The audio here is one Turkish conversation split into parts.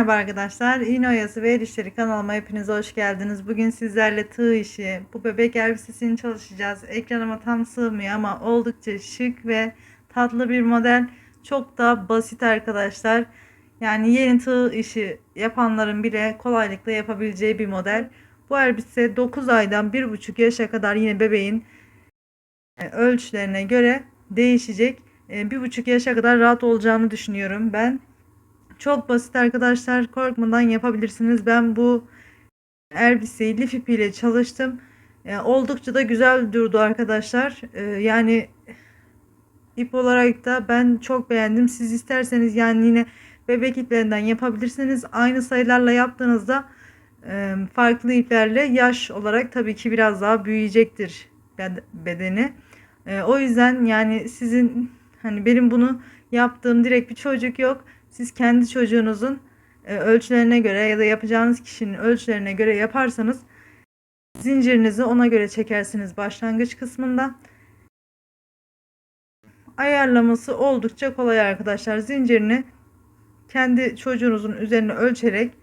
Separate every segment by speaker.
Speaker 1: Merhaba arkadaşlar. İğne Oyası ve El İşleri kanalıma hepiniz hoş geldiniz. Bugün sizlerle tığ işi, bu bebek elbisesini çalışacağız. Ekranıma tam sığmıyor ama oldukça şık ve tatlı bir model. Çok da basit arkadaşlar. Yani yeni tığ işi yapanların bile kolaylıkla yapabileceği bir model. Bu elbise 9 aydan 1,5 yaşa kadar yine bebeğin ölçülerine göre değişecek. 1,5 yaşa kadar rahat olacağını düşünüyorum ben. Çok basit arkadaşlar, korkmadan yapabilirsiniz. Ben bu elbiseyi lif ipiyle çalıştım. Oldukça da güzel durdu arkadaşlar. Yani ip olarak da ben çok beğendim. Siz isterseniz yani yine bebek iplerinden yapabilirsiniz. Aynı sayılarla yaptığınızda farklı iplerle yaş olarak tabii ki biraz daha büyüyecektir bedeni. O yüzden yani sizin hani benim bunu yaptığım direkt bir çocuk yok. Siz kendi çocuğunuzun ölçülerine göre ya da yapacağınız kişinin ölçülerine göre yaparsanız zincirinizi ona göre çekersiniz başlangıç kısmında. Ayarlaması oldukça kolay arkadaşlar. Zincirini kendi çocuğunuzun üzerine ölçerek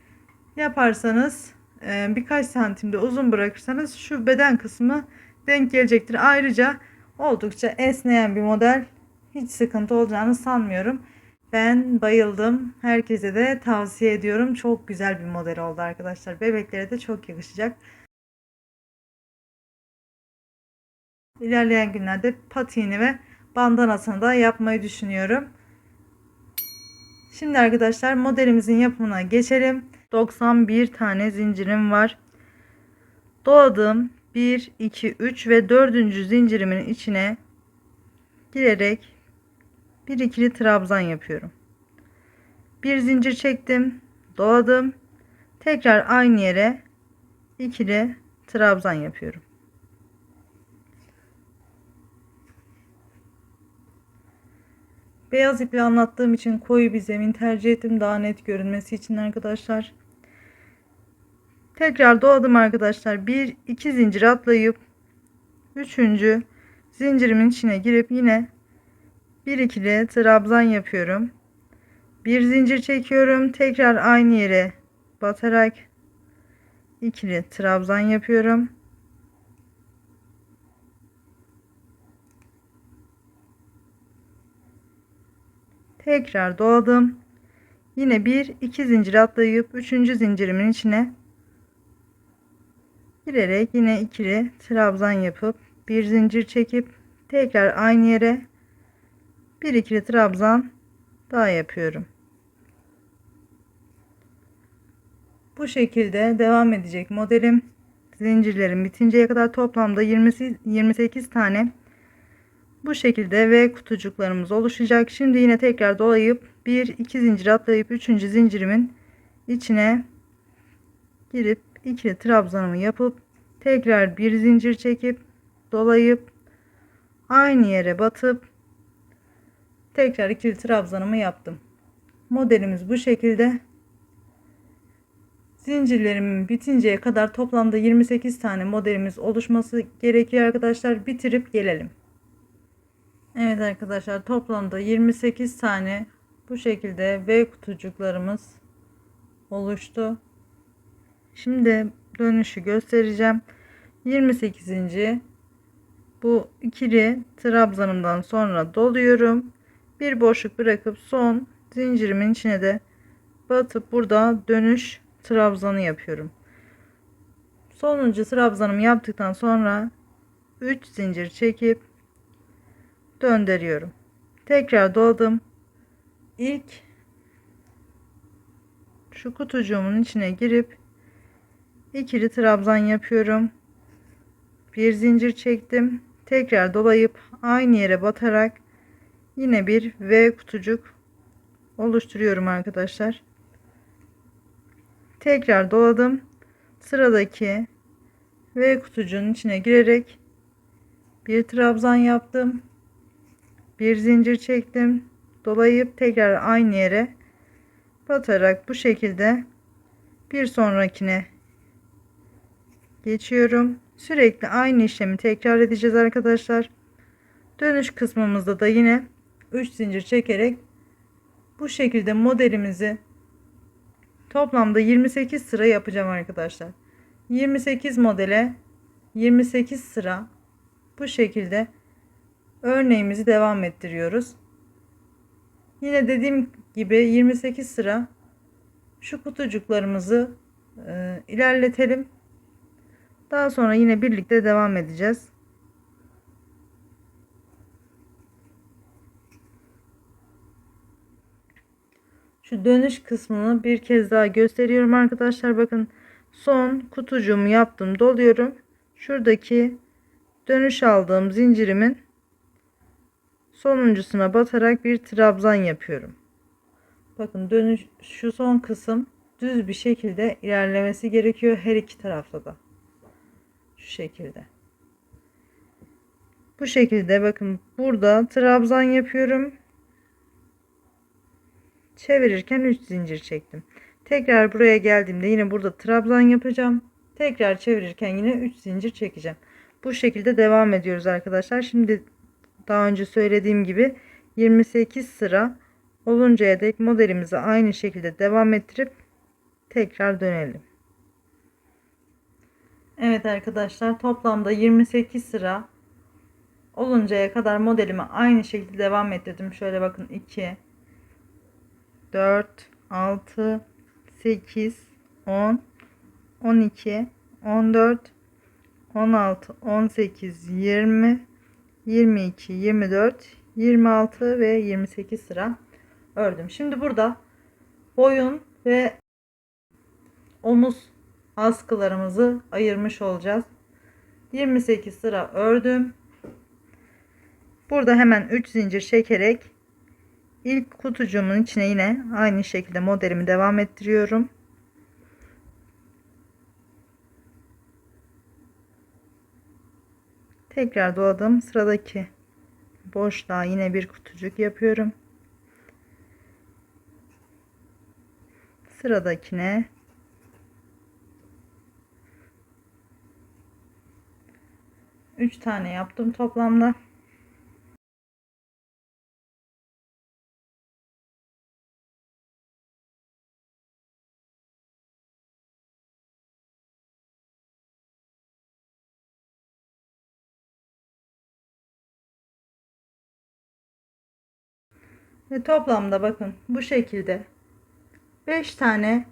Speaker 1: yaparsanız birkaç santimde uzun bırakırsanız şu beden kısmı denk gelecektir. Ayrıca oldukça esneyen bir model. Hiç sıkıntı olacağını sanmıyorum. Ben bayıldım. Herkese de tavsiye ediyorum. Çok güzel bir model oldu arkadaşlar. Bebeklere de çok yakışacak. İlerleyen günlerde patiğini ve bandanasını da yapmayı düşünüyorum. Şimdi arkadaşlar modelimizin yapımına geçelim. 91 tane zincirim var. Doladığım 1, 2, 3 ve 4. zincirimin içine girerek bir ikili trabzan yapıyorum. Bir zincir çektim, doladım. Tekrar aynı yere ikili trabzan yapıyorum. Beyaz iple anlattığım için koyu bir zemin tercih ettim, daha net görünmesi için arkadaşlar. Tekrar doladım arkadaşlar. 1 2 zincir atlayıp 3. zincirimin içine girip yine bir ikili trabzan yapıyorum. Bir zincir çekiyorum, tekrar aynı yere batarak ikili trabzan yapıyorum. Tekrar doladım. Yine bir iki zincir atlayıp 3. zincirimin içine girerek yine ikili trabzan yapıp bir zincir çekip tekrar aynı yere bir ikili trabzan daha yapıyorum. Bu şekilde devam edecek modelim. Zincirlerim bitinceye kadar toplamda 28 tane bu şekilde ve kutucuklarımız oluşacak. Şimdi yine tekrar dolayıp bir iki zincir atlayıp 3. zincirimin içine girip ikili trabzanımı yapıp tekrar bir zincir çekip dolayıp aynı yere batıp tekrar ikili trabzanımı yaptım. Modelimiz bu şekilde. Zincirlerimin bitinceye kadar toplamda 28 tane modelimiz oluşması gerekiyor arkadaşlar. Bitirip gelelim. Evet arkadaşlar, toplamda 28 tane bu şekilde V kutucuklarımız oluştu. Şimdi dönüşü göstereceğim. 28. bu ikili trabzanımdan sonra doluyorum. Bir boşluk bırakıp son zincirimin içine de batıp burada dönüş trabzanı yapıyorum. Sonuncu trabzanımı yaptıktan sonra 3 zincir çekip döndürüyorum. Tekrar doladım. İlk şu kutucuğumun içine girip ikili trabzan yapıyorum. Bir zincir çektim. Tekrar dolayıp aynı yere batarak yine bir V kutucuk oluşturuyorum arkadaşlar. Tekrar doladım. Sıradaki V kutucuğun içine girerek bir trabzan yaptım. Bir zincir çektim. Dolayıp tekrar aynı yere batarak bu şekilde bir sonrakine geçiyorum. Sürekli aynı işlemi tekrar edeceğiz arkadaşlar. Dönüş kısmımızda da yine 3 zincir çekerek bu şekilde modelimizi Toplamda 28 sıra yapacağım arkadaşlar. 28 modele 28 sıra bu şekilde örneğimizi devam ettiriyoruz. Yine dediğim gibi 28 sıra şu kutucuklarımızı ilerletelim. Daha sonra yine birlikte devam edeceğiz. Şu dönüş kısmını bir kez daha gösteriyorum arkadaşlar. Bakın son kutucuğumu yaptım, doluyorum. Şuradaki dönüş aldığım zincirimin sonuncusuna batarak bir trabzan yapıyorum. Bakın dönüş şu son kısım düz bir şekilde ilerlemesi gerekiyor her iki tarafta da. Şu şekilde. Bu şekilde bakın burada trabzan yapıyorum. Çevirirken 3 zincir çektim. Tekrar buraya geldiğimde yine burada trabzan yapacağım. Tekrar çevirirken yine 3 zincir çekeceğim. Bu şekilde devam ediyoruz arkadaşlar. Şimdi daha önce söylediğim gibi 28 sıra oluncaya dek modelimizi aynı şekilde devam ettirip tekrar dönelim. Evet arkadaşlar, toplamda 28 sıra oluncaya kadar modelimi aynı şekilde devam ettirdim. Şöyle bakın 2 4 6 8 10 12 14 16 18 20 22 24 26 ve 28 sıra ördüm. Şimdi burada boyun ve omuz askılarımızı ayırmış olacağız. 28 sıra ördüm. Burada hemen 3 zincir çekerek ilk kutucuğumun içine yine aynı şekilde modelimi devam ettiriyorum. Tekrar doladım. Sıradaki boşluğa yine bir kutucuk yapıyorum. Sıradakine üç tane yaptım toplamda. Ve toplamda bakın bu şekilde 5 tane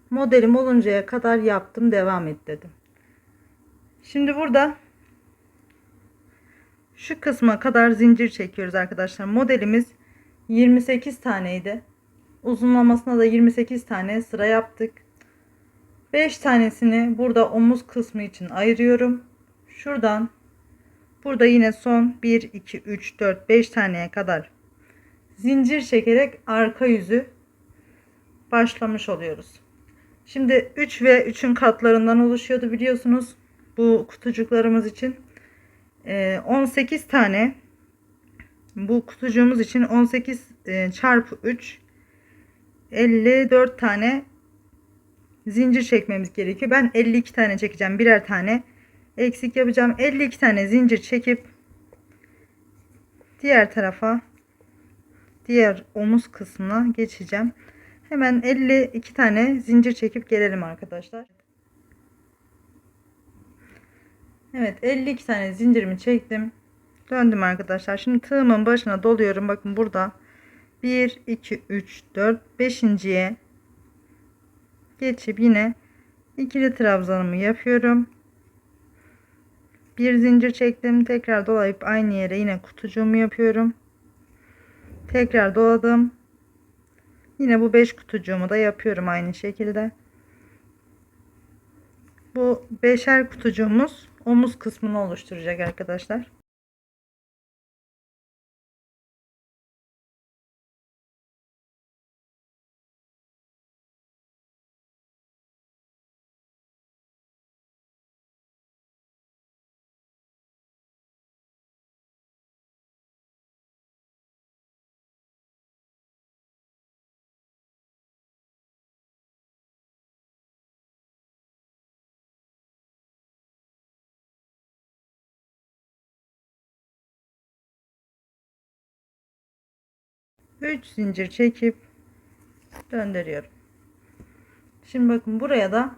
Speaker 1: modelim oluncaya kadar yaptım, devam et dedim. Şimdi burada şu kısma kadar zincir çekiyoruz arkadaşlar. Modelimiz 28 taneydi. Uzunlamasına da 28 tane sıra yaptık. 5 tanesini burada omuz kısmı için ayırıyorum. Şuradan burada yine son 1 2 3 4 5 taneye kadar zincir çekerek arka yüzü başlamış oluyoruz. Şimdi 3 ve 3'ün katlarından oluşuyordu biliyorsunuz bu kutucuklarımız için. 18 tane bu kutucuğumuz için 18 çarpı 3 54 tane zincir çekmemiz gerekiyor. Ben 52 tane çekeceğim. Birer tane eksik yapacağım. 52 tane zincir çekip diğer tarafa, diğer omuz kısmına geçeceğim. Hemen 52 tane zincir çekip gelelim arkadaşlar. Evet, 52 tane zincirimi çektim. Döndüm arkadaşlar. Şimdi tığımın başına doluyorum. Bakın burada 1 2 3 4 5.'ye geçip yine ikili trabzanımı yapıyorum. Bir zincir çektim. Tekrar dolayıp aynı yere yine kutucuğumu yapıyorum. Tekrar doladım. Yine bu 5 kutucuğumu da yapıyorum aynı şekilde. Bu 5'er kutucuğumuz omuz kısmını oluşturacak arkadaşlar. Üç zincir çekip döndürüyorum. Şimdi bakın buraya da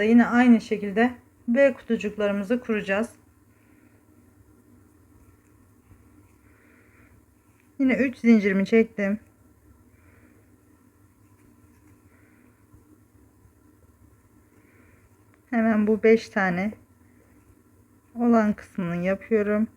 Speaker 1: yine aynı şekilde V kutucuklarımızı kuracağız. Yine 3 zincirimi çektim. Hemen bu 5 tane olan kısmını yapıyorum.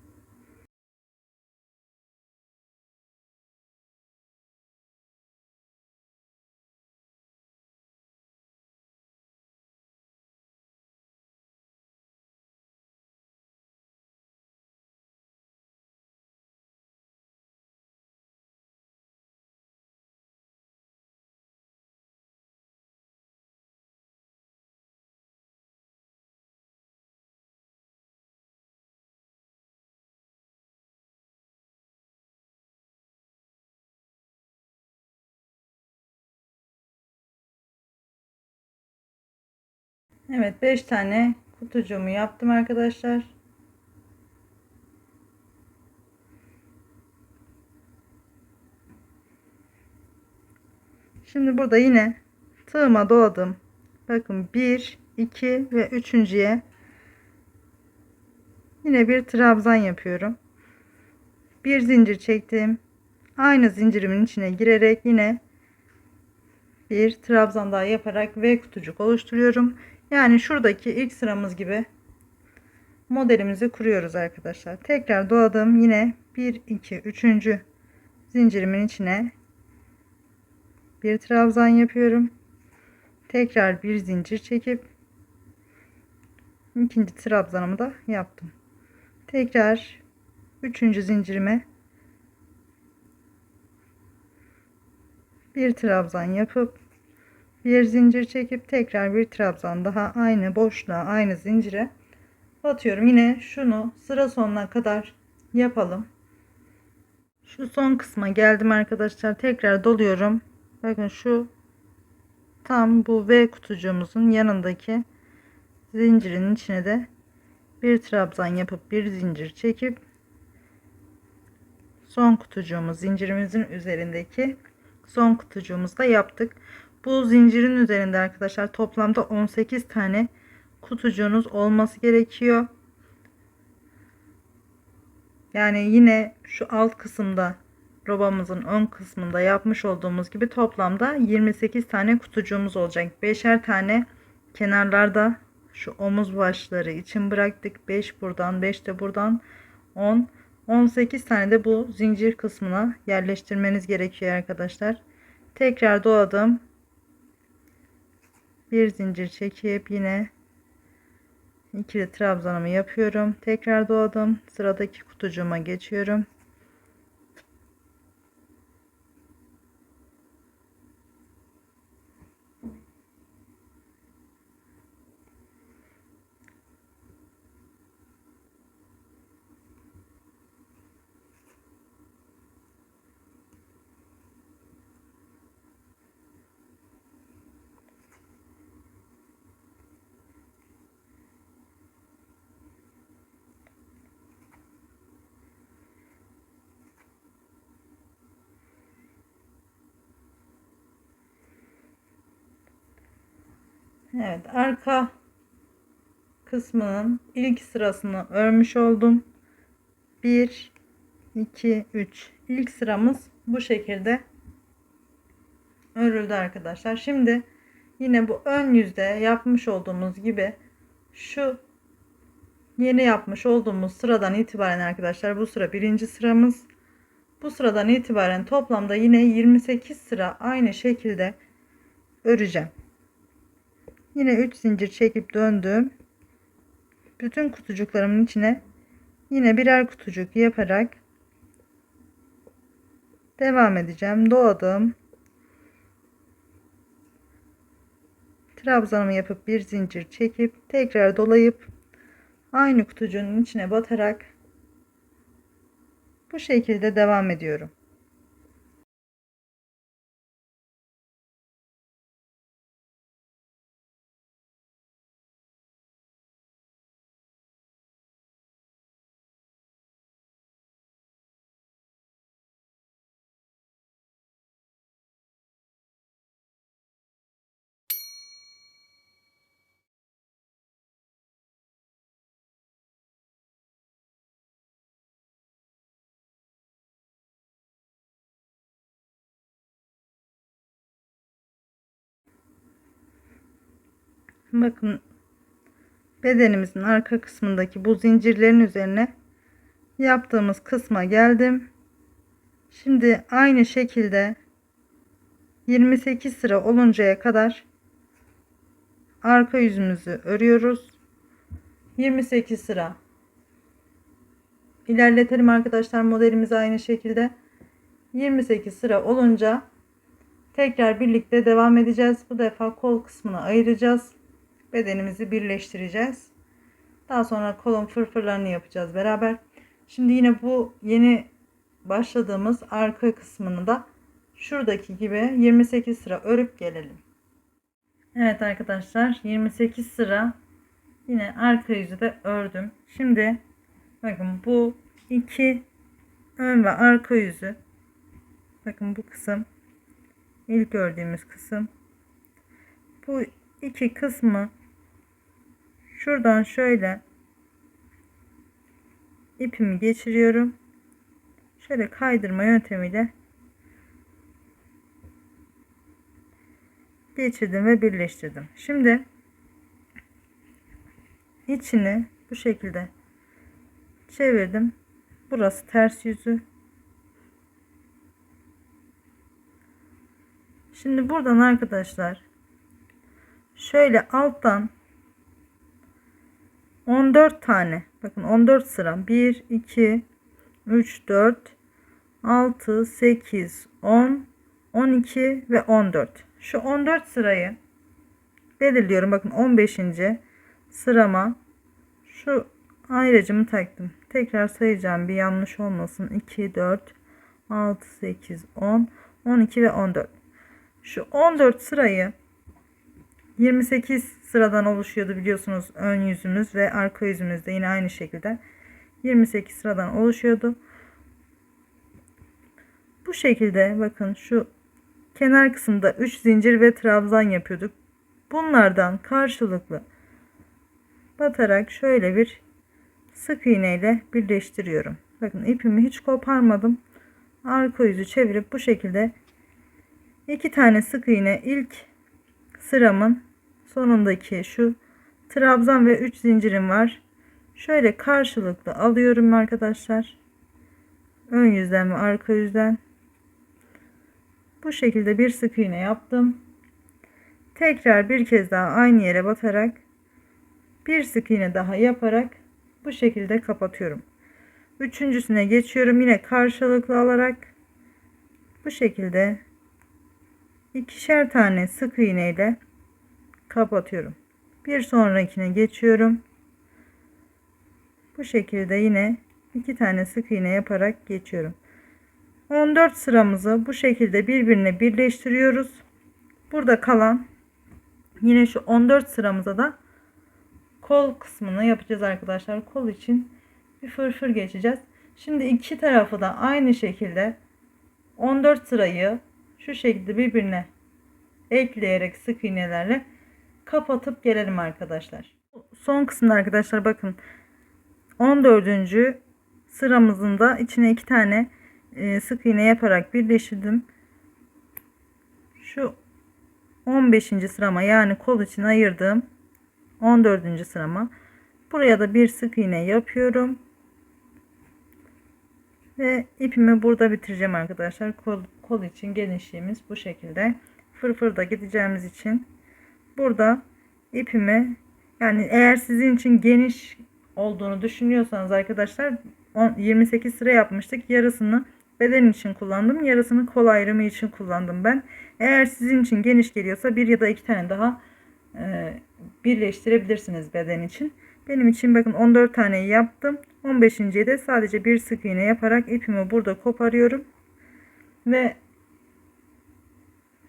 Speaker 1: Evet, 5 tane kutucuğumu yaptım arkadaşlar. Şimdi burada yine tığıma doladım. Bakın 1, 2 ve üçüncüye yine bir trabzan yapıyorum. Bir zincir çektim. Aynı zincirimin içine girerek yine bir trabzan daha yaparak V kutucuk oluşturuyorum. Yani şuradaki ilk sıramız gibi modelimizi kuruyoruz arkadaşlar. Tekrar doladım. Yine 1, 2, 3. zincirimin içine bir trabzan yapıyorum. Tekrar bir zincir çekip ikinci trabzanımı da yaptım. Tekrar üçüncü zincirime bir trabzan yapıp bir zincir çekip tekrar bir trabzan daha aynı boşluğa, aynı zincire batıyorum. Yine şunu sıra sonuna kadar yapalım. Şu son kısma geldim arkadaşlar. Tekrar doluyorum. Bakın şu tam bu V kutucuğumuzun yanındaki zincirin içine de bir trabzan yapıp bir zincir çekip son kutucuğumuz, zincirimizin üzerindeki son kutucuğumuzu da yaptık. Bu zincirin üzerinde arkadaşlar toplamda 18 tane kutucuğunuz olması gerekiyor. Yani yine şu alt kısımda, robamızın ön kısmında yapmış olduğumuz gibi toplamda 28 tane kutucuğumuz olacak. 5'er tane kenarlarda şu omuz başları için bıraktık. 5 buradan, 5 de buradan, 10, 18 tane de bu zincir kısmına yerleştirmeniz gerekiyor arkadaşlar. Tekrar doladım. Bir zincir çekip yine ikili trabzanımı yapıyorum. Tekrar doladım. Sıradaki kutucuğuma geçiyorum. Evet, arka kısmının ilk sırasını örmüş oldum. 1, 2, 3. İlk sıramız bu şekilde örüldü arkadaşlar. Şimdi yine bu ön yüzde yapmış olduğumuz gibi şu yeni yapmış olduğumuz sıradan itibaren arkadaşlar, bu sıra birinci sıramız. Bu sıradan itibaren toplamda yine 28 sıra aynı şekilde öreceğim. Yine 3 zincir çekip döndüm. Bütün kutucuklarımın içine yine birer kutucuk yaparak devam edeceğim. Doladım. Trabzanımı yapıp bir zincir çekip tekrar dolayıp aynı kutucuğun içine batarak bu şekilde devam ediyorum. Bakın, bedenimizin arka kısmındaki bu zincirlerin üzerine yaptığımız kısma geldim. Şimdi aynı şekilde 28 sıra oluncaya kadar arka yüzümüzü örüyoruz. 28 sıra ilerletelim arkadaşlar, modelimiz aynı şekilde. 28 sıra olunca tekrar birlikte devam edeceğiz. Bu defa kol kısmını ayıracağız. Bedenimizi birleştireceğiz. Daha sonra kolun fırfırlarını yapacağız beraber. Şimdi yine bu yeni başladığımız arka kısmını da şuradaki gibi 28 sıra örüp gelelim. Evet arkadaşlar, 28 sıra yine arka yüzü de ördüm. Şimdi bakın, bu iki ön ve arka yüzü, bakın bu kısım ilk ördüğümüz kısım. Bu iki kısmı şuradan şöyle ipimi geçiriyorum. Şöyle kaydırma yöntemiyle geçirdim ve birleştirdim. Şimdi içini bu şekilde çevirdim. Burası ters yüzü. Şimdi buradan arkadaşlar şöyle alttan 14 tane, bakın 14 sıra, 1 2 3 4 6 8 10 12 ve 14. Şu 14 sırayı belirliyorum. Bakın 15. sırama şu ayracımı taktım. Tekrar sayacağım, bir yanlış olmasın. 2 4 6 8 10 12 ve 14. Şu 14 sırayı 28 sıradan oluşuyordu biliyorsunuz, ön yüzümüz ve arka yüzümüz de yine aynı şekilde 28 sıradan oluşuyordu. Bu şekilde bakın, şu kenar kısımda 3 zincir ve trabzan yapıyorduk. Bunlardan karşılıklı batarak şöyle bir sık iğne ile birleştiriyorum. Bakın, ipimi hiç koparmadım. Arka yüzü çevirip bu şekilde 2 tane sık iğne ilk sıramın sonundaki şu trabzan ve 3 zincirim var. Şöyle karşılıklı alıyorum arkadaşlar. Ön yüzden ve arka yüzden. Bu şekilde bir sık iğne yaptım. Tekrar bir kez daha aynı yere batarak bir sık iğne daha yaparak bu şekilde kapatıyorum. Üçüncüsüne geçiyorum. Yine karşılıklı alarak bu şekilde ikişer tane sık iğne ile kapatıyorum. Bir sonrakine geçiyorum. Bu şekilde yine 2 tane sık iğne yaparak geçiyorum. 14 sıramızı bu şekilde birbirine birleştiriyoruz. Burada kalan yine şu 14 sıramıza da kol kısmını yapacağız arkadaşlar. Kol için bir fırfır geçeceğiz. Şimdi iki tarafı da aynı şekilde 14 sırayı şu şekilde birbirine ekleyerek sık iğnelerle kapatıp gelelim arkadaşlar. Son kısımda arkadaşlar bakın, 14. sıramızın da içine 2 tane sık iğne yaparak birleştirdim. Şu 15. sırama, yani kol için ayırdığım 14. sırama buraya da bir sık iğne yapıyorum ve ipimi burada bitireceğim arkadaşlar. Kol için genişliğimiz bu şekilde. Fırfırda gideceğimiz için burada ipimi, yani eğer sizin için geniş olduğunu düşünüyorsanız arkadaşlar, 28 sıra yapmıştık. Yarısını beden için kullandım, yarısını kol ayrımı için kullandım ben. Eğer sizin için geniş geliyorsa bir ya da 2 tane daha birleştirebilirsiniz beden için. Benim için bakın 14 taneyi yaptım. 15.'ye de sadece bir sık iğne yaparak ipimi burada koparıyorum ve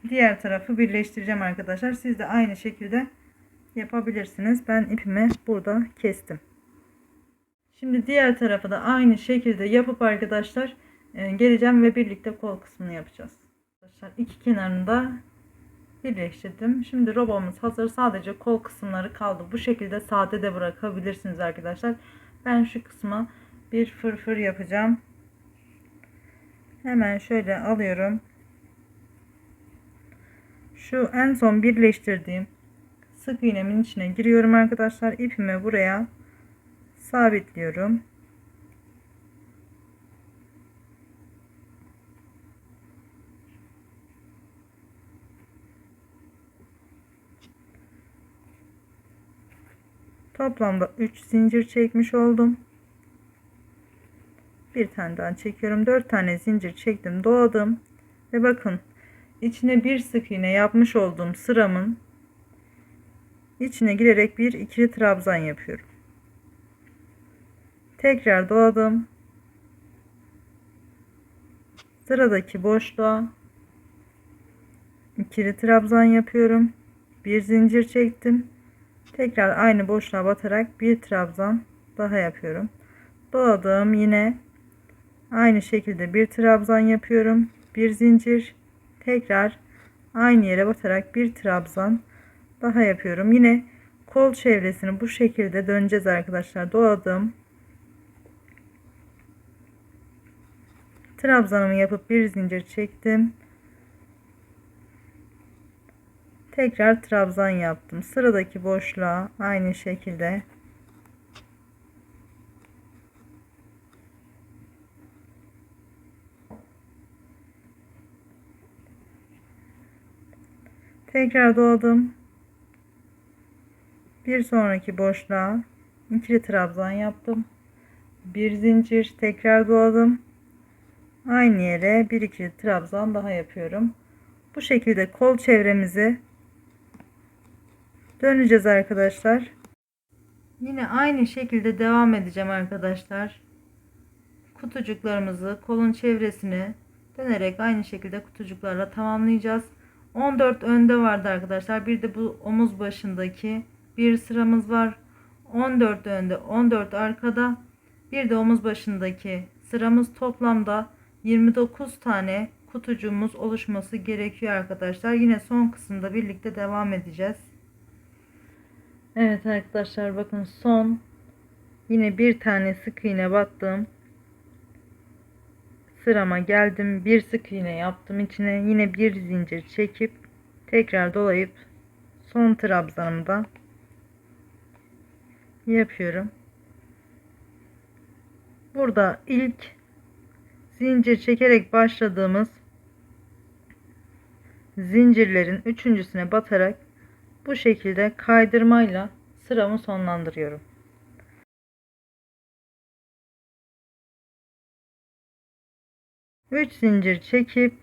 Speaker 1: diğer tarafı birleştireceğim arkadaşlar. Siz de aynı şekilde yapabilirsiniz. Ben ipimi burada kestim. Şimdi diğer tarafı da aynı şekilde yapıp arkadaşlar geleceğim ve birlikte kol kısmını yapacağız. Arkadaşlar iki kenarını da birleştirdim. Şimdi robamız hazır. Sadece kol kısımları kaldı. Bu şekilde sade de bırakabilirsiniz arkadaşlar. Ben şu kısma bir fırfır yapacağım. Hemen şöyle alıyorum. Şu en son birleştirdiğim sık iğnemin içine giriyorum arkadaşlar. İpimi buraya sabitliyorum. Toplamda 3 zincir çekmiş oldum. Bir tane daha çekiyorum. 4 tane zincir çektim, doladım ve bakın içine bir sık iğne yapmış olduğum sıramın içine girerek bir ikili trabzan yapıyorum. Tekrar doladım. Sıradaki boşluğa ikili trabzan yapıyorum. Bir zincir çektim. Tekrar aynı boşluğa batarak bir trabzan daha yapıyorum. Doladım, yine aynı şekilde bir trabzan yapıyorum. Bir zincir, tekrar aynı yere batarak bir trabzan daha yapıyorum. Yine kol çevresini bu şekilde döneceğiz arkadaşlar. Doladım. Trabzanımı yapıp bir zincir çektim. Tekrar trabzan yaptım. Sıradaki boşluğa aynı şekilde tekrar doladım. Bir sonraki boşluğa ikili trabzan yaptım. Bir zincir, tekrar doladım. Aynı yere bir ikili trabzan daha yapıyorum. Bu şekilde kol çevremizi döneceğiz arkadaşlar. Yine aynı şekilde devam edeceğim arkadaşlar. Kutucuklarımızı kolun çevresine dönerek aynı şekilde kutucuklarla tamamlayacağız. 14 önde vardı arkadaşlar. Bir de bu omuz başındaki bir sıramız var. 14 önde, 14 arkada, bir de omuz başındaki sıramız, toplamda 29 tane kutucuğumuz oluşması gerekiyor arkadaşlar. Yine son kısımda birlikte devam edeceğiz. Evet arkadaşlar, bakın son yine bir tane sık iğne battım. Sırama geldim, bir sık iğne yaptım içine, yine bir zincir çekip tekrar dolayıp son trabzanımı da yapıyorum. Burada ilk zincir çekerek başladığımız zincirlerin üçüncüsüne batarak bu şekilde kaydırmayla sıramı sonlandırıyorum. Üç zincir çekip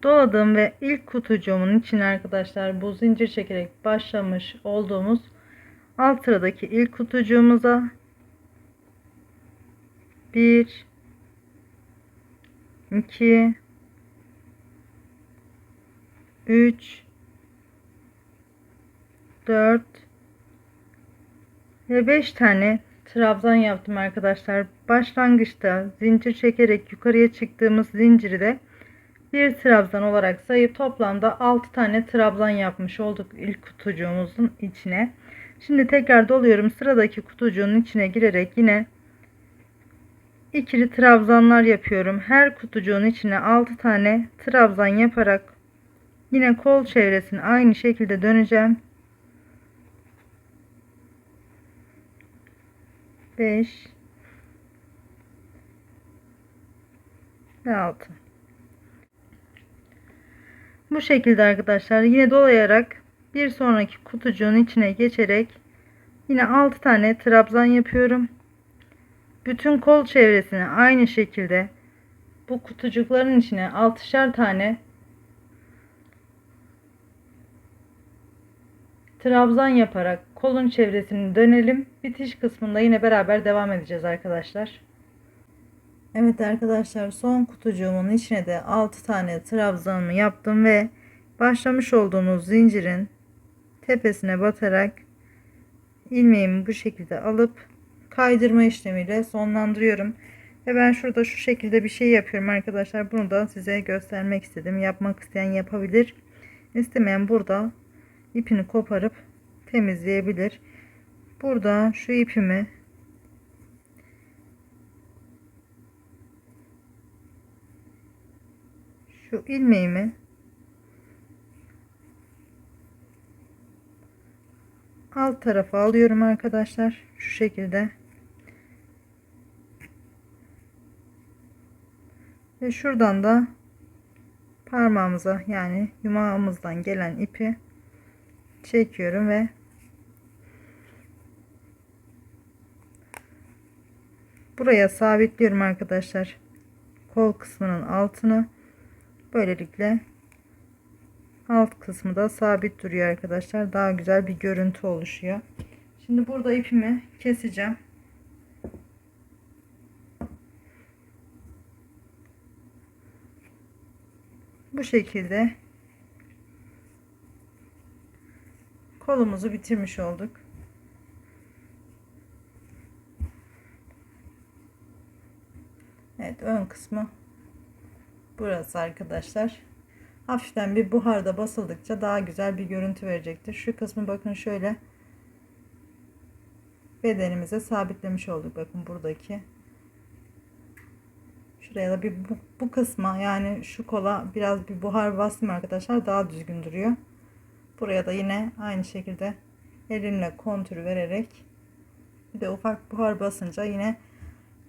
Speaker 1: doladım ve ilk kutucuğumun içine arkadaşlar, bu zincir çekerek başlamış olduğumuz alt sıradaki ilk kutucuğumuza 1 2 3 4 ve 5 tane trabzan yaptım arkadaşlar. Başlangıçta zincir çekerek yukarıya çıktığımız zinciri de bir trabzan olarak sayıp toplamda 6 tane trabzan yapmış olduk ilk kutucuğumuzun içine. Şimdi tekrar doluyorum. Sıradaki kutucuğun içine girerek yine ikili trabzanlar yapıyorum. Her kutucuğun içine 6 tane trabzan yaparak yine kol çevresini aynı şekilde döneceğim. 5 ve 6. Bu şekilde arkadaşlar, yine dolayarak bir sonraki kutucuğun içine geçerek yine 6 tane trabzan yapıyorum. Bütün kol çevresini aynı şekilde bu kutucukların içine 6'şer tane trabzan yaparak kolun çevresini dönelim. Bitiş kısmında yine beraber devam edeceğiz arkadaşlar. Evet arkadaşlar, son kutucuğumun içine de 6 tane trabzanımı yaptım ve başlamış olduğumuz zincirin tepesine batarak ilmeğimi bu şekilde alıp kaydırma işlemiyle sonlandırıyorum. Ve ben şurada şu şekilde bir şey yapıyorum arkadaşlar. Bunu da size göstermek istedim. Yapmak isteyen yapabilir. İstemeyen burada ipini koparıp temizleyebilir. Burada şu ipimi şu ilmeğimi alt tarafa alıyorum arkadaşlar. Şu şekilde. Ve şuradan da parmağımıza, yani yumağımızdan gelen ipi çekiyorum ve buraya sabitliyorum arkadaşlar. Kol kısmının altını. Böylelikle alt kısmı da sabit duruyor arkadaşlar. Daha güzel bir görüntü oluşuyor. Şimdi burada ipimi keseceğim. Bu şekilde kolumuzu bitirmiş olduk. Evet, ön kısmı burası arkadaşlar. Hafiften bir buharda basıldıkça daha güzel bir görüntü verecektir. Şu kısmı bakın şöyle bedenimize sabitlemiş olduk. Bakın buradaki. Şuraya da bir bu kısma, yani şu kola biraz bir buhar bastım arkadaşlar. Daha düzgün duruyor. Buraya da yine aynı şekilde elimle kontür vererek bir de ufak buhar basınca yine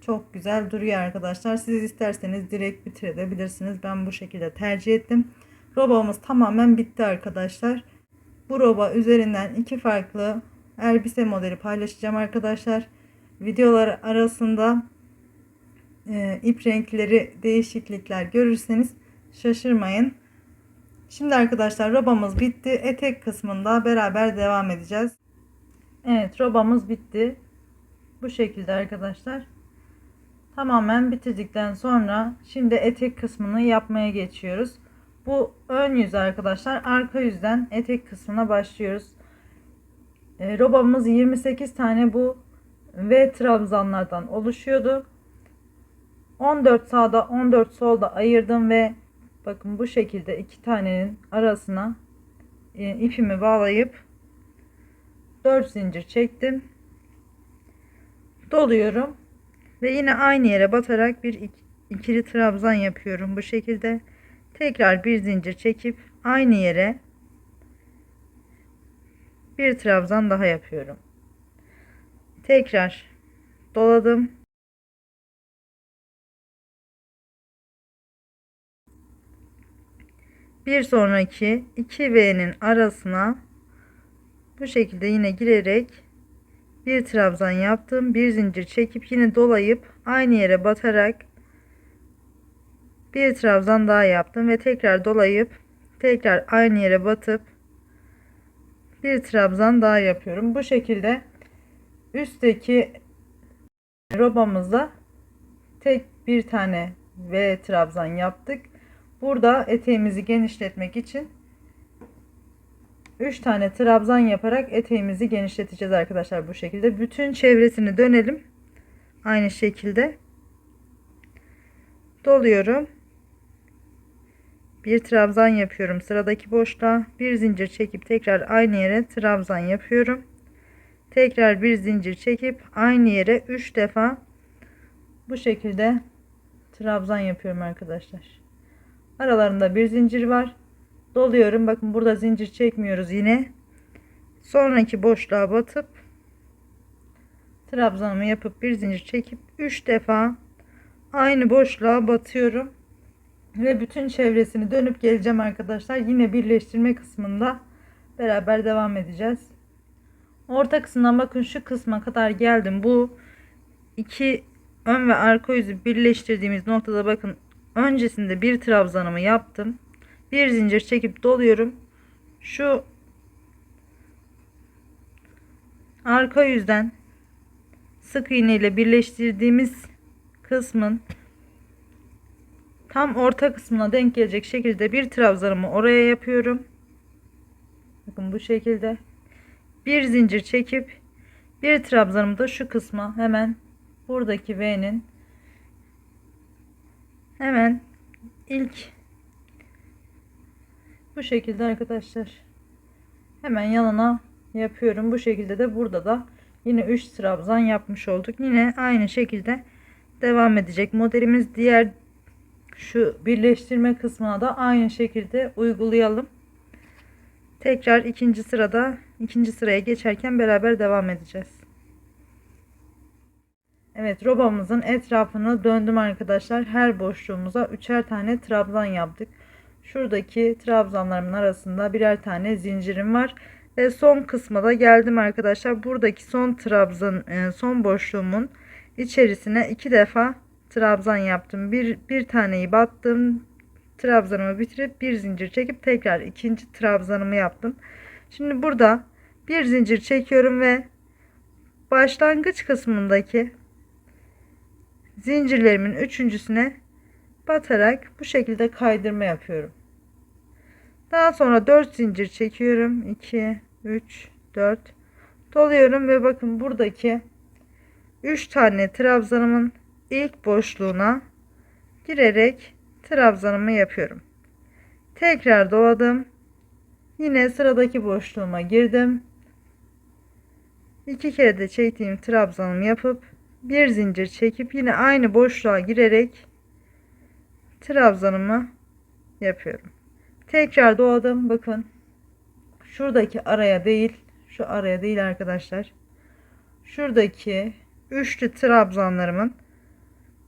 Speaker 1: çok güzel duruyor arkadaşlar. Siz isterseniz direkt bitirebilirsiniz. Ben bu şekilde tercih ettim. Robamız tamamen bitti arkadaşlar. Bu roba üzerinden iki farklı elbise modeli paylaşacağım arkadaşlar. Videolar arasında ip renkleri değişiklikler görürseniz şaşırmayın. Şimdi arkadaşlar robamız bitti. Etek kısmında beraber devam edeceğiz. Evet, robamız bitti. Bu şekilde arkadaşlar. Tamamen bitirdikten sonra şimdi etek kısmını yapmaya geçiyoruz. Bu ön yüz arkadaşlar. Arka yüzden etek kısmına başlıyoruz. Robamız 28 tane bu V trabzanlardan oluşuyordu. 14 sağda 14 solda ayırdım ve bakın bu şekilde iki tanenin arasına ipimi bağlayıp 4 zincir çektim. Doluyorum ve yine aynı yere batarak bir ikili trabzan yapıyorum bu şekilde. Tekrar bir zincir çekip aynı yere bir trabzan daha yapıyorum. Tekrar doladım. Bir sonraki 2V'nin arasına bu şekilde yine girerek bir trabzan yaptım. Bir zincir çekip yine dolayıp aynı yere batarak bir trabzan daha yaptım ve tekrar dolayıp tekrar aynı yere batıp bir trabzan daha yapıyorum. Bu şekilde üstteki robamızda tek bir tane V trabzan yaptık. Burada eteğimizi genişletmek için 3 tane trabzan yaparak eteğimizi genişleteceğiz arkadaşlar bu şekilde. Bütün çevresini dönelim. Aynı şekilde doluyorum. Bir trabzan yapıyorum. Sıradaki boşluğa bir zincir çekip tekrar aynı yere trabzan yapıyorum. Tekrar bir zincir çekip aynı yere 3 defa bu şekilde trabzan yapıyorum arkadaşlar. Aralarında bir zincir var. Doluyorum. Bakın burada zincir çekmiyoruz yine. Sonraki boşluğa batıp trabzanımı yapıp bir zincir çekip 3 defa aynı boşluğa batıyorum ve bütün çevresini dönüp geleceğim arkadaşlar. Yine birleştirme kısmında beraber devam edeceğiz. Orta kısımdan bakın şu kısma kadar geldim. Bu iki ön ve arka yüzü birleştirdiğimiz noktada bakın öncesinde bir trabzanımı yaptım. Bir zincir çekip doluyorum. Şu arka yüzden sık iğne ile birleştirdiğimiz kısmın tam orta kısmına denk gelecek şekilde bir trabzanımı oraya yapıyorum. Bakın bu şekilde bir zincir çekip bir trabzanımı da şu kısma, hemen buradaki V'nin hemen ilk bu şekilde arkadaşlar hemen yanına yapıyorum. Bu şekilde de burada da yine 3 trabzan yapmış olduk. Yine aynı şekilde devam edecek modelimiz. Diğer şu birleştirme kısmına da aynı şekilde uygulayalım. Tekrar ikinci sırada ikinci sıraya geçerken beraber devam edeceğiz. Evet, robamızın etrafını döndüm arkadaşlar. Her boşluğumuza üçer tane trabzan yaptık. Şuradaki trabzanlarımın arasında birer tane zincirim var. Ve son kısma da geldim arkadaşlar. Buradaki son trabzan, son boşluğumun içerisine iki defa trabzan yaptım. Bir taneyi battım. Trabzanımı bitirip bir zincir çekip tekrar ikinci trabzanımı yaptım. Şimdi burada bir zincir çekiyorum ve başlangıç kısmındaki zincirlerimin üçüncüsüne batarak bu şekilde kaydırma yapıyorum. Daha sonra 4 zincir çekiyorum. 2, 3, 4 doluyorum ve bakın buradaki 3 tane trabzanımın ilk boşluğuna girerek trabzanımı yapıyorum. Tekrar doladım. Yine sıradaki boşluğuma girdim. 2 kere de çektiğim trabzanımı yapıp bir zincir çekip yine aynı boşluğa girerek trabzanımı yapıyorum. Tekrar doladım. Bakın şuradaki araya değil, şu araya değil arkadaşlar. Şuradaki üçlü trabzanlarımın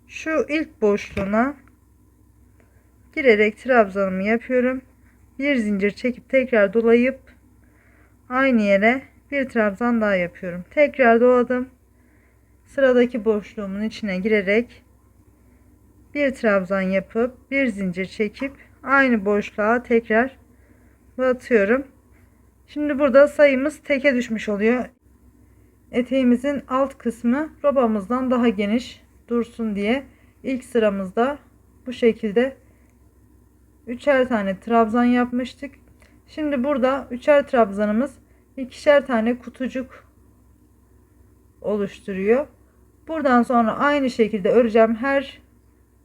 Speaker 1: şu ilk boşluğuna girerek trabzanımı yapıyorum. Bir zincir çekip tekrar dolayıp aynı yere bir trabzan daha yapıyorum. Tekrar doladım. Sıradaki boşluğumun içine girerek bir trabzan yapıp bir zincir çekip aynı boşluğa tekrar batıyorum. Şimdi burada sayımız teke düşmüş oluyor. Eteğimizin alt kısmı robamızdan daha geniş dursun diye ilk sıramızda bu şekilde üçer tane trabzan yapmıştık. Şimdi burada üçer trabzanımız ikişer tane kutucuk oluşturuyor. Buradan sonra aynı şekilde öreceğim. Her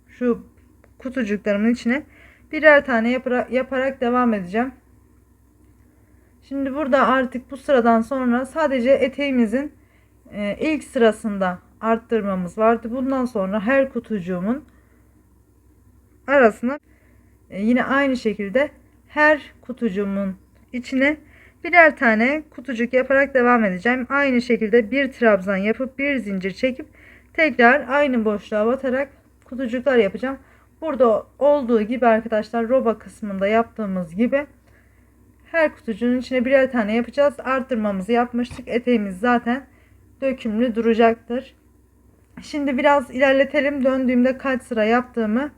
Speaker 1: şu kutucuklarımın içine birer tane yaparak devam edeceğim. Şimdi burada artık bu sıradan sonra sadece eteğimizin ilk sırasında arttırmamız vardı. Bundan sonra her kutucuğumun arasına yine aynı şekilde her kutucuğumun içine birer tane kutucuk yaparak devam edeceğim. Aynı şekilde bir trabzan yapıp bir zincir çekip tekrar aynı boşluğa batarak kutucuklar yapacağım. Burada olduğu gibi arkadaşlar, roba kısmında yaptığımız gibi her kutucuğun içine birer tane yapacağız. Arttırmamızı yapmıştık. Eteğimiz zaten dökümlü duracaktır. Şimdi biraz ilerletelim. Döndüğümde kaç sıra yaptığımı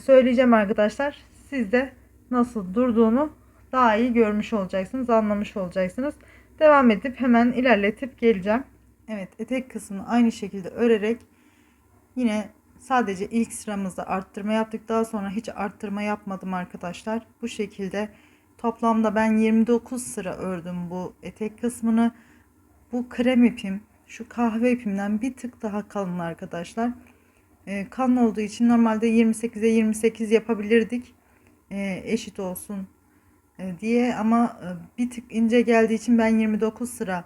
Speaker 1: söyleyeceğim arkadaşlar. Siz de nasıl durduğunu daha iyi görmüş olacaksınız, anlamış olacaksınız. Devam edip hemen ilerletip geleceğim. Evet, etek kısmını aynı şekilde örerek yine sadece ilk sıramızda arttırma yaptık. Daha sonra hiç arttırma yapmadım arkadaşlar. Bu şekilde toplamda ben 29 sıra ördüm bu etek kısmını. Bu krem ipim şu kahve ipimden bir tık daha kalın arkadaşlar. Kalın olduğu için normalde 28'e 28 yapabilirdik. Eşit olsun diye, ama bir tık ince geldiği için ben 29 sıra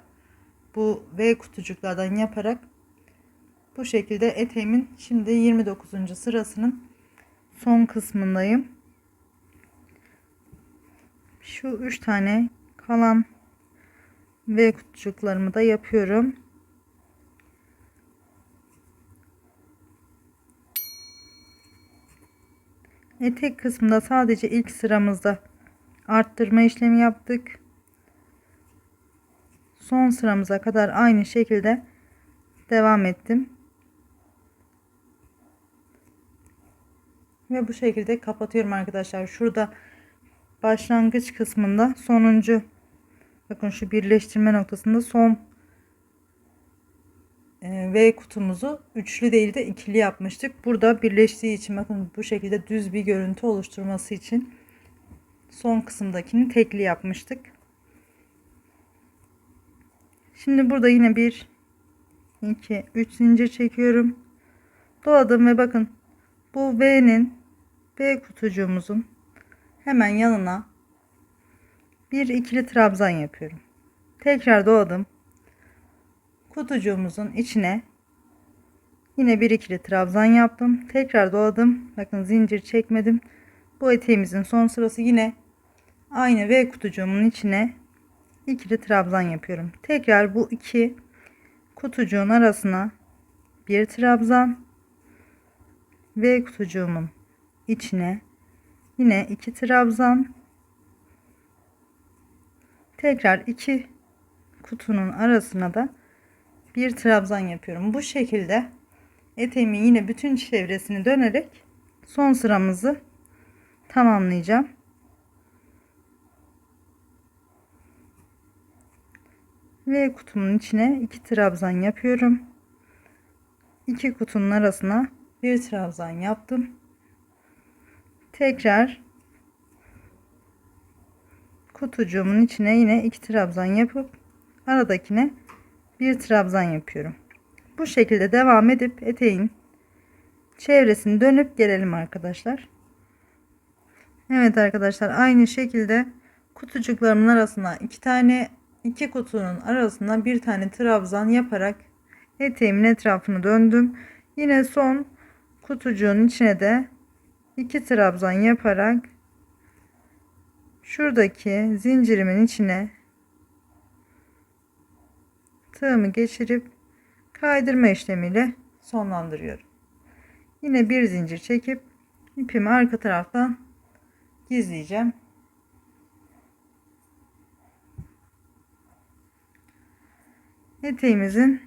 Speaker 1: bu V kutucuklardan yaparak bu şekilde eteğimin şimdi 29. sırasının son kısmındayım. Şu 3 tane kalan V kutucuklarımı da yapıyorum. Etek kısmında sadece ilk sıramızda arttırma işlemi yaptık. Son sıramıza kadar aynı şekilde devam ettim. Ve bu şekilde kapatıyorum arkadaşlar. Şurada başlangıç kısmında sonuncu, bakın şu birleştirme noktasında son V kutumuzu üçlü değil de ikili yapmıştık. Burada birleştiği için bakın bu şekilde düz bir görüntü oluşturması için son kısımdakini tekli yapmıştık. Şimdi burada yine 1 2 3 zincir çekiyorum. Doladım ve bakın bu V kutucuğumuzun hemen yanına bir ikili trabzan yapıyorum. Tekrar doladım. Kutucuğumuzun içine yine bir ikili trabzan yaptım. Tekrar doladım. Bakın zincir çekmedim. Bu eteğimizin son sırası, yine aynı V kutucuğumun içine ikili trabzan yapıyorum. Tekrar bu iki kutucuğun arasına bir trabzan ve kutucuğumun içine yine iki trabzan, tekrar iki kutunun arasına da bir trabzan yapıyorum. Bu şekilde eteğimin yine bütün çevresini dönerek son sıramızı tamamlayacağım. Ve kutumun içine iki trabzan yapıyorum. İki kutunun arasına bir trabzan yaptım. Tekrar kutucuğumun içine yine iki trabzan yapıp aradakine bir trabzan yapıyorum. Bu şekilde devam edip eteğin çevresini dönüp gelelim arkadaşlar. Evet arkadaşlar, aynı şekilde kutucuklarımın arasına iki kutunun arasına bir tane trabzan yaparak eteğimin etrafını döndüm. Yine son kutucuğun içine de iki trabzan yaparak şuradaki zincirimin içine tığımı geçirip kaydırma işlemiyle sonlandırıyorum. Yine bir zincir çekip ipimi arka taraftan gizleyeceğim. Eteğimizin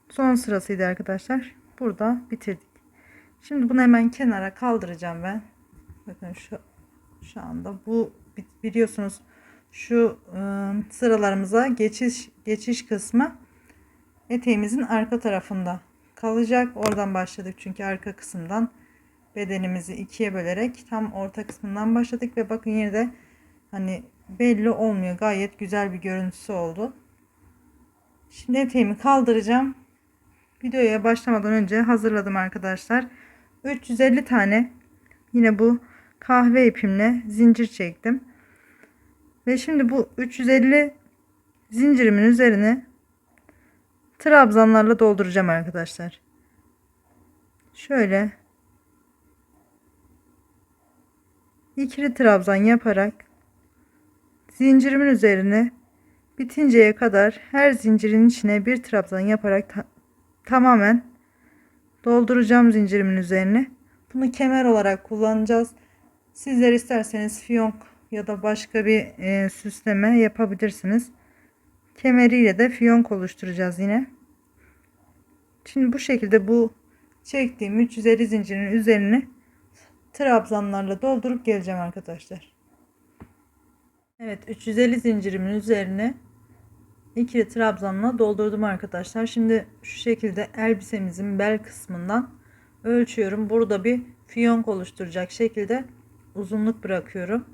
Speaker 1: son sırasıydı arkadaşlar. Burada bitirdik. Şimdi bunu hemen kenara kaldıracağım ben. Bakın şu anda bu biliyorsunuz şu sıralarımıza geçiş kısmı eteğimizin arka tarafında kalacak. Oradan başladık çünkü arka kısımdan bedenimizi ikiye bölerek tam orta kısmından başladık ve bakın yine de hani belli olmuyor, gayet güzel bir görüntüsü oldu. Şimdi eteğimi kaldıracağım. Videoya başlamadan önce hazırladım arkadaşlar. 350 tane yine bu kahve ipimle zincir çektim. Ve şimdi bu 350 zincirimin üzerine trabzanlarla dolduracağım arkadaşlar. Şöyle ikili trabzan yaparak zincirimin üzerine bitinceye kadar her zincirin içine bir trabzan yaparak tamamen dolduracağım zincirimin üzerine. Bunu kemer olarak kullanacağız. Sizler isterseniz fiyonk ya da başka bir süsleme yapabilirsiniz. Kemeriyle de fiyonk oluşturacağız yine. Şimdi bu şekilde bu çektiğim 350 zincirin üzerini trabzanlarla doldurup geleceğim arkadaşlar. Evet, 350 zincirimin üzerine ikili trabzanla doldurdum arkadaşlar. Şimdi şu şekilde elbisemizin bel kısmından ölçüyorum. Burada bir fiyonk oluşturacak şekilde uzunluk bırakıyorum.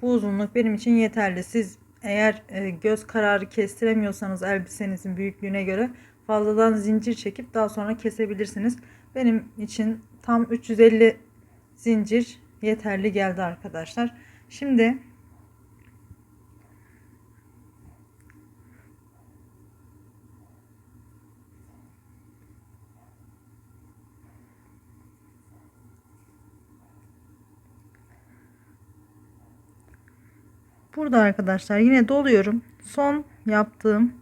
Speaker 1: Bu uzunluk benim için yeterli. Siz eğer göz kararı kestiremiyorsanız elbisenizin büyüklüğüne göre fazladan zincir çekip daha sonra kesebilirsiniz. Benim için tam 350 zincir yeterli geldi arkadaşlar. Şimdi burada arkadaşlar yine doluyorum. Son yaptığım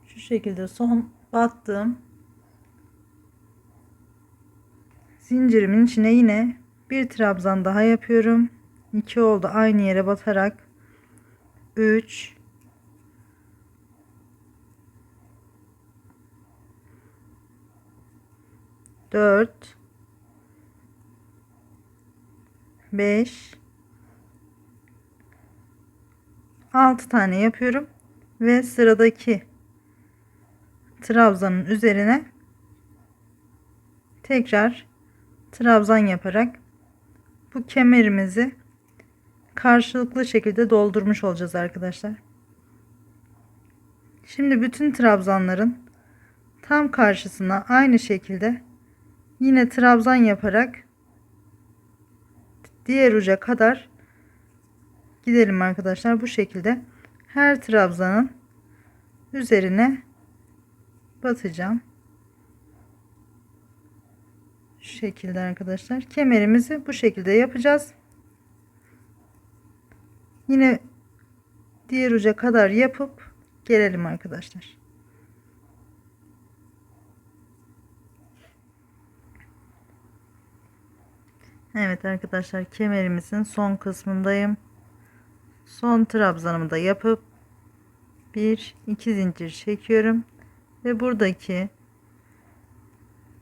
Speaker 1: şu şekilde son battığım zincirimin içine yine bir trabzan daha yapıyorum. 2 oldu, aynı yere batarak 3 4 5 6 tane yapıyorum ve sıradaki trabzanın üzerine tekrar trabzan yaparak bu kemerimizi karşılıklı şekilde doldurmuş olacağız arkadaşlar. Şimdi bütün trabzanların tam karşısına aynı şekilde yine trabzan yaparak diğer uca kadar gidelim arkadaşlar. Bu şekilde her trabzanın üzerine batacağım. Şu şekilde arkadaşlar. Kemerimizi bu şekilde yapacağız. Yine diğer uca kadar yapıp gelelim arkadaşlar. Evet arkadaşlar, kemerimizin son kısmındayım. Son trabzanımı da yapıp bir iki zincir çekiyorum ve buradaki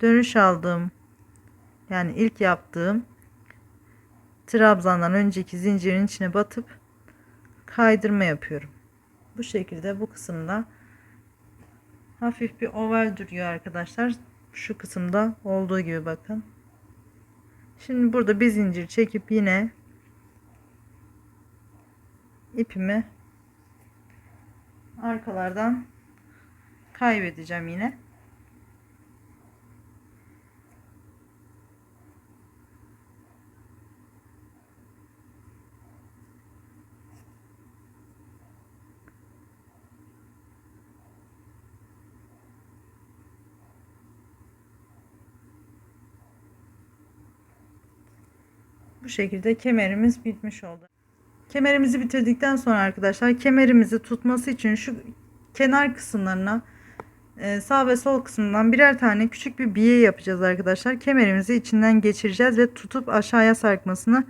Speaker 1: dönüş aldığım, yani ilk yaptığım trabzandan önceki zincirin içine batıp kaydırma yapıyorum. Bu şekilde bu kısımda hafif bir oval duruyor arkadaşlar. Şu kısımda olduğu gibi bakın. Şimdi burada bir zincir çekip yine ipimi arkalardan kaybedeceğim yine. Bu şekilde kemerimiz bitmiş oldu. Kemerimizi bitirdikten sonra arkadaşlar, kemerimizi tutması için şu kenar kısımlarına sağ ve sol kısmından birer tane küçük bir biye yapacağız arkadaşlar. Kemerimizi içinden geçireceğiz ve tutup aşağıya sarkmasını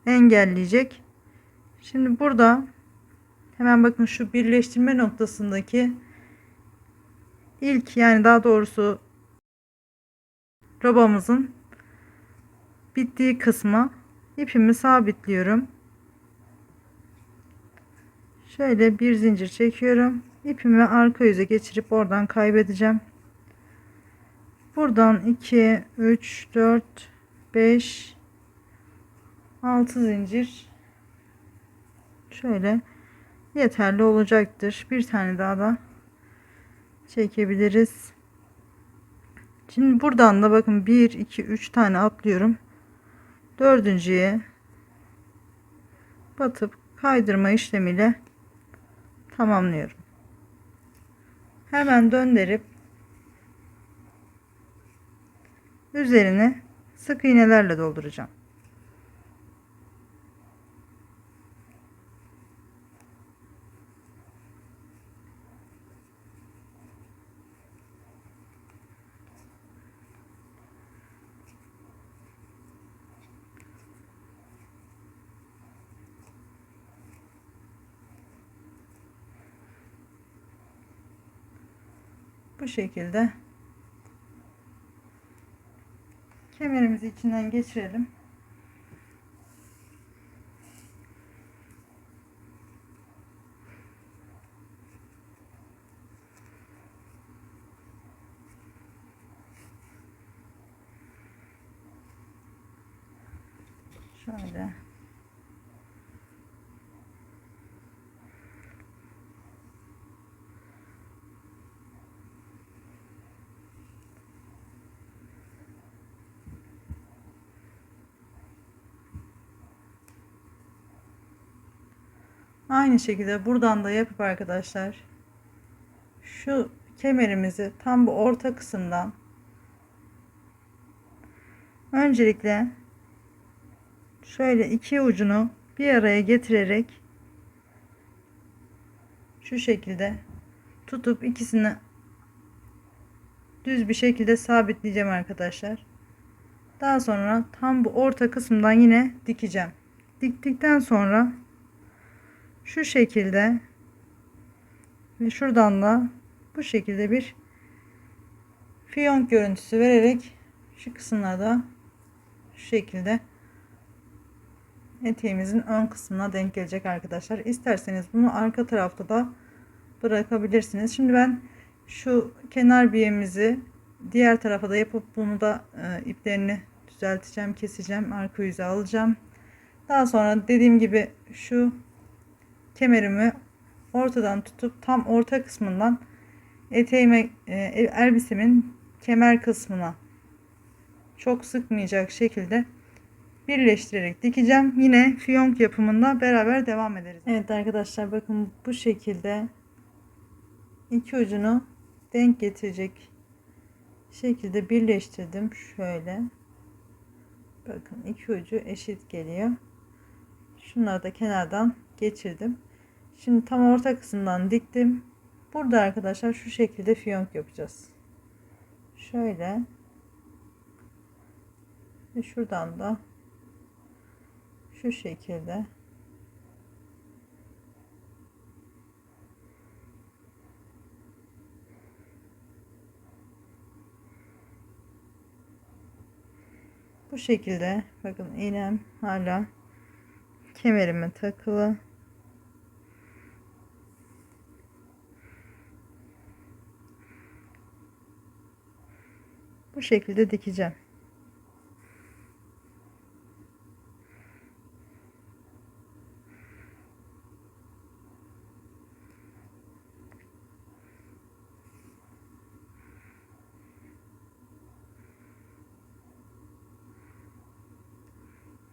Speaker 1: engelleyecek. Şimdi burada hemen bakın, şu birleştirme noktasındaki ilk, yani daha doğrusu robamızın bittiği kısma ipimi sabitliyorum. Şöyle bir zincir çekiyorum. İpimi arka yüze geçirip oradan kaybedeceğim. Buradan 2 3 4 5 6 zincir şöyle yeterli olacaktır. Bir tane daha da çekebiliriz. Şimdi buradan da bakın 1 2 3 tane atlıyorum. Dördüncüye batıp kaydırma işlemiyle tamamlıyorum. Hemen döndürüp üzerine sık iğnelerle dolduracağım. Bu şekilde kemerimizi içinden geçirelim. Şöyle. Aynı şekilde buradan da yapıp arkadaşlar, şu kemerimizi tam bu orta kısımdan öncelikle şöyle iki ucunu bir araya getirerek şu şekilde tutup ikisini düz bir şekilde sabitleyeceğim arkadaşlar. Daha sonra tam bu orta kısımdan yine dikeceğim. Diktikten sonra şu şekilde ve şuradan da bu şekilde bir fiyonk görüntüsü vererek şu kısımlarda şu şekilde eteğimizin ön kısmına denk gelecek arkadaşlar. İsterseniz bunu arka tarafta da bırakabilirsiniz. Şimdi ben şu kenar biyemizi diğer tarafa da yapıp bunu da iplerini düzelteceğim, keseceğim, arka yüze alacağım. Daha sonra dediğim gibi şu kemerimi ortadan tutup tam orta kısmından eteğime, elbisemin kemer kısmına çok sıkmayacak şekilde birleştirerek dikeceğim. Yine fiyonk yapımında beraber devam ederiz. Evet arkadaşlar, bakın bu şekilde iki ucunu denk getirecek şekilde birleştirdim. Şöyle bakın, iki ucu eşit geliyor. Şunları da kenardan geçirdim. Şimdi tam orta kısımdan diktim. Burada arkadaşlar şu şekilde fiyonk yapacağız. Şöyle ve şuradan da şu şekilde bu şekilde, bakın iğnem hala kemerime takılı. Bu şekilde dikeceğim.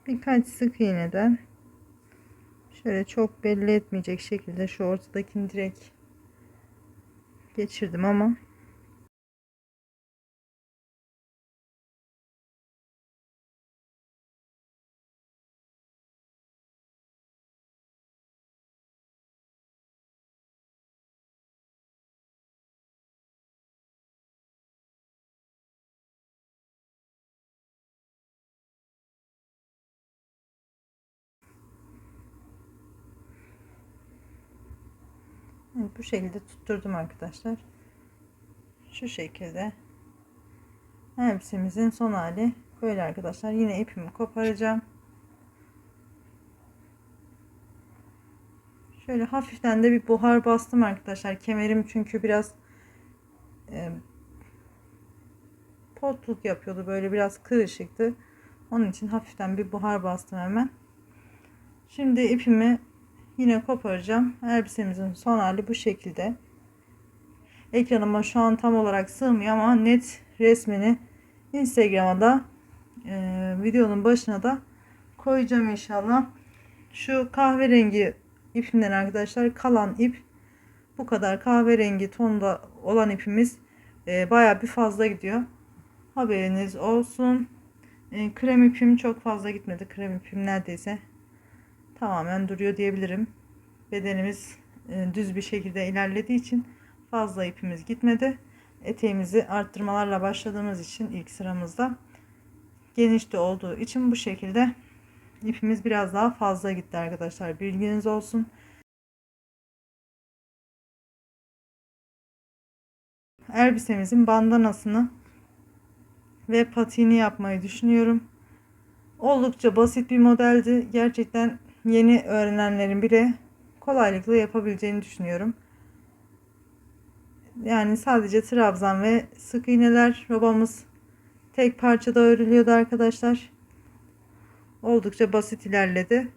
Speaker 1: Birkaç sık iğneden şöyle çok belli etmeyecek şekilde şu ortadakini direkt geçirdim ama evet, bu şekilde tutturdum arkadaşlar. Şu şekilde elbisemizin son hali böyle arkadaşlar. Yine ipimi koparacağım. Şöyle hafiften de bir buhar bastım arkadaşlar. Kemerim çünkü biraz potluk yapıyordu. Böyle biraz kırışıktı. Onun için hafiften bir buhar bastım hemen. Şimdi ipimi yine koparacağım. Elbisemizin son hali bu şekilde. Ekranıma şu an tam olarak sığmıyor ama net resmini Instagram'a da videonun başına da koyacağım inşallah. Şu kahverengi ipimden arkadaşlar, kalan ip bu kadar, kahverengi tonda olan ipimiz baya bir fazla gidiyor. Haberiniz olsun. Krem ipim çok fazla gitmedi. Krem ipim neredeyse tamamen duruyor diyebilirim. Bedenimiz düz bir şekilde ilerlediği için fazla ipimiz gitmedi. Eteğimizi arttırmalarla başladığımız için ilk sıramızda geniş de olduğu için bu şekilde ipimiz biraz daha fazla gitti arkadaşlar. Bilginiz olsun. Elbisemizin bandanasını ve patiğini yapmayı düşünüyorum. Oldukça basit bir modeldi. Gerçekten yeni öğrenenlerin bile kolaylıkla yapabileceğini düşünüyorum. Yani sadece trabzan ve sık iğneler, robamız tek parçada örülüyordu arkadaşlar. Oldukça basit ilerledi.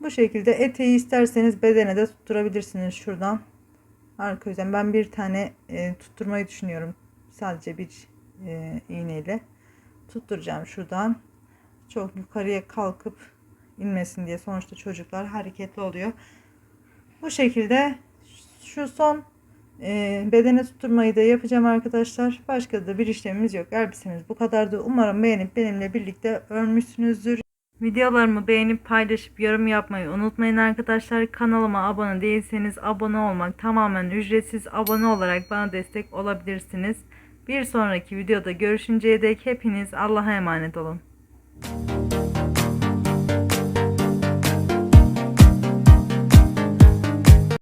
Speaker 1: Bu şekilde eteği isterseniz bedene de tutturabilirsiniz şuradan. Arka yüzden ben bir tane tutturmayı düşünüyorum. Sadece bir iğneyle tutturacağım şuradan. Çok yukarıya kalkıp inmesin diye, sonuçta çocuklar hareketli oluyor. Bu şekilde şu son bedene tutturmayı da yapacağım arkadaşlar. Başka da bir işlemimiz yok. Elbisemiz bu kadardı. Umarım beğenip benimle birlikte örmüşsünüzdür. Videolarımı beğenip paylaşıp yorum yapmayı unutmayın arkadaşlar. Kanalıma abone değilseniz abone olmak tamamen ücretsiz. Abone olarak bana destek olabilirsiniz. Bir sonraki videoda görüşünceye dek hepiniz Allah'a emanet olun.